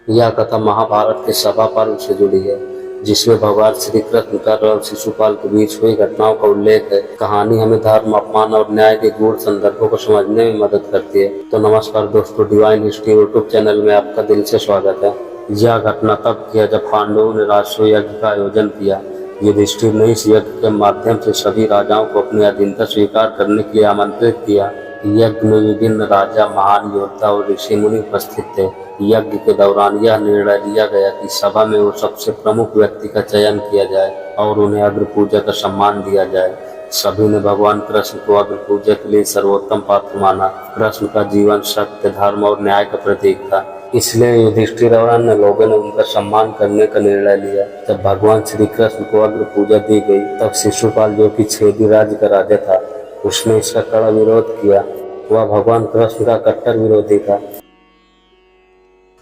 यह कथा महाभारत के सभा पर्व से जुड़ी है, जिसमें भगवान श्री कृष्ण कर्ण और शिशुपाल के बीच हुई घटनाओं का उल्लेख है। कहानी हमें धर्म, अपमान और न्याय के गूढ़ संदर्भों को समझने में मदद करती है। तो नमस्कार दोस्तों, डिवाइन हिस्ट्री यूट्यूब चैनल में आपका दिल से स्वागत है। यह घटना तब किया जब पांडवों ने राष्ट्रीय यज्ञ का आयोजन किया। युधिष्ठिर ने इस यज्ञ के माध्यम से सभी राजाओं को अपनी अधीनता स्वीकार करने के लिए आमंत्रित किया। यज्ञ में विभिन्न राजा, महान योद्धा और ऋषि मुनि उपस्थित थे। यज्ञ के दौरान यह निर्णय लिया गया कि सभा में वो सबसे प्रमुख व्यक्ति का चयन किया जाए और उन्हें अग्र पूजा का सम्मान दिया जाए। सभी ने भगवान कृष्ण को अग्र पूजा के लिए सर्वोत्तम पात्र माना। कृष्ण का जीवन सत्य, धर्म और न्याय का प्रतीक था, इसलिए युधिष्ठिर और अन्य लोगों ने उनका सम्मान करने का निर्णय लिया। जब भगवान श्री कृष्ण को अग्र पूजा दी गई, तब शिशुपाल, जो कि छेदी राज्य का राजा था, उसने इसका कड़ा विरोध किया। वह भगवान कृष्ण का कट्टर विरोधी था।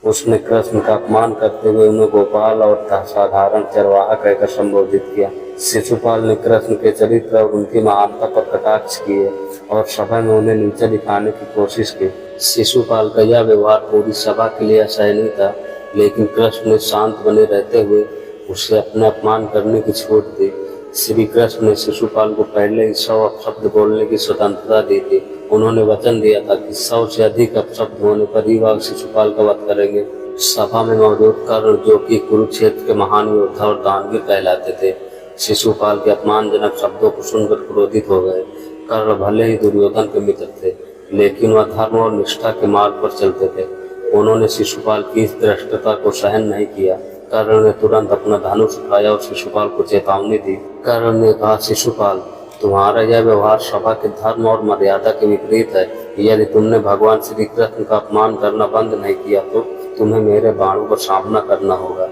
उसने कृष्ण का अपमान करते हुए उन्हें गोपाल और साधारण चरवाहा कहकर संबोधित किया। शिशुपाल ने कृष्ण के चरित्र और उनकी महानता पर कटाक्ष किए और सभा में उन्हें नीचे दिखाने की कोशिश की। शिशुपाल का यह व्यवहार पूरी सभा के लिए असहनीय था, लेकिन कृष्ण ने शांत बने रहते हुए उसे अपने अपमान करने की छूट दी। श्री कृष्ण ने शिशुपाल को पहले ही 100 अपशब्द बोलने की स्वतंत्रता दी थी। उन्होंने वचन दिया था कि 100 से अधिक अपशब्द होने पर ही वह शिशुपाल का वध करेंगे। सभा में मौजूद कर्ण, जो कि कुरुक्षेत्र के महान योद्धा और दानवीर कहलाते थे, शिशुपाल के अपमानजनक शब्दों को सुनकर क्रोधित हो गए। कर्ण भले ही दुर्योधन के मित्र थे, लेकिन वह धर्म और निष्ठा के मार्ग पर चलते थे। उन्होंने शिशुपाल की इस धृष्टता को सहन नहीं किया। कर्ण ने तुरंत अपना धनुष उठाया और शिशुपाल को चेतावनी दी। कर्ण ने कहा, शिशुपाल, तुम्हारा यह व्यवहार सभा के धर्म और मर्यादा के विपरीत है। यदि तुमने भगवान श्री कृष्ण का अपमान करना बंद नहीं किया तो तुम्हें मेरे बाणों का सामना करना होगा।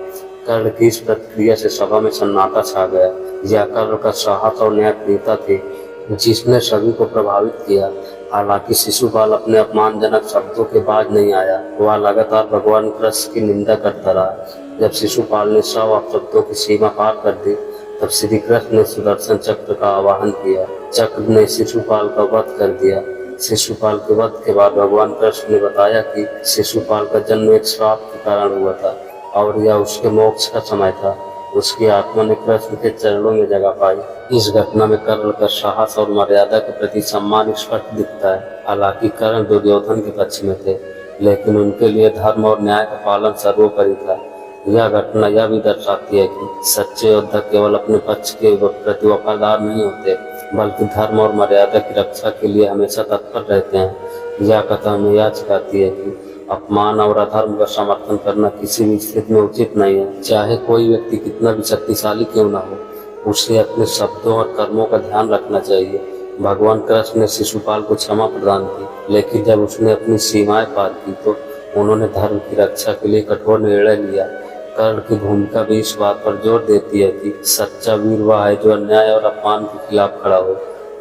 कर्ण की इस प्रतिक्रिया से सभा में सन्नाटा छा गया। यह कर्ण का साहस और न्यायप्रियता थी, जिसने सभी को प्रभावित किया। हालांकि शिशुपाल अपने अपमानजनक शब्दों के बाज नहीं आया। वह लगातार भगवान कृष्ण की निंदा करता रहा। जब शिशुपाल ने 100 अपशब्दों की सीमा पार कर दी, तब श्री कृष्ण ने सुदर्शन चक्र का आवाहन किया। चक्र ने शिशुपाल का वध कर दिया। शिशुपाल के वध के बाद भगवान कृष्ण ने बताया कि शिशुपाल का जन्म एक श्राप के कारण हुआ था और यह उसके मोक्ष का समय था। उसकी आत्मा ने कृष्ण के चरणों में जगह पाई। इस घटना में कर्ण का साहस और मर्यादा के प्रति सम्मान स्पष्ट दिखता है। हालांकि कर्ण दुर्योधन के पक्ष में थे, लेकिन उनके लिए धर्म और न्याय का पालन सर्वोपरि था। यह घटना यह भी दर्शाती है कि सच्चे योद्धा केवल अपने पक्ष के प्रति वफादार नहीं होते, बल्कि धर्म और मर्यादा की रक्षा के लिए हमेशा तत्पर रहते हैं। यह कथा हमें यह सिखाती है कि अपमान और अधर्म का समर्थन करना किसी भी स्थिति में उचित नहीं है। चाहे कोई व्यक्ति कितना भी शक्तिशाली क्यों न हो, उसे अपने शब्दों और कर्मों का ध्यान रखना चाहिए। भगवान कृष्ण ने शिशुपाल को क्षमा प्रदान की, लेकिन जब उसने अपनी सीमाएं पार की तो उन्होंने धर्म की रक्षा के लिए कठोर निर्णय लिया। कर्ण की भूमिका भी इस बात पर जोर देती है कि सच्चा वीर वह है जो अन्याय और अपमान के खिलाफ खड़ा हो।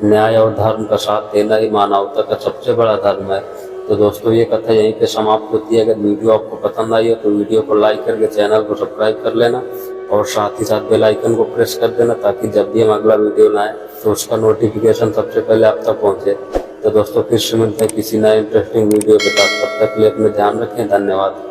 न्याय और धर्म का साथ देना ही मानवता का सबसे बड़ा धर्म है। तो दोस्तों, ये कथा यहीं पे समाप्त होती है। अगर वीडियो आपको पसंद आई हो तो वीडियो को लाइक करके चैनल को सब्सक्राइब कर लेना और साथ ही साथ बेल आइकन को प्रेस कर देना, ताकि जब भी हम अगला वीडियो लाएं तो उसका नोटिफिकेशन सबसे पहले आप तक पहुंचे। तो दोस्तों, फिर से मिलते हैं किसी नए इंटरेस्टिंग वीडियो के साथ। तब तक के लिए अपने ध्यान रखें। धन्यवाद।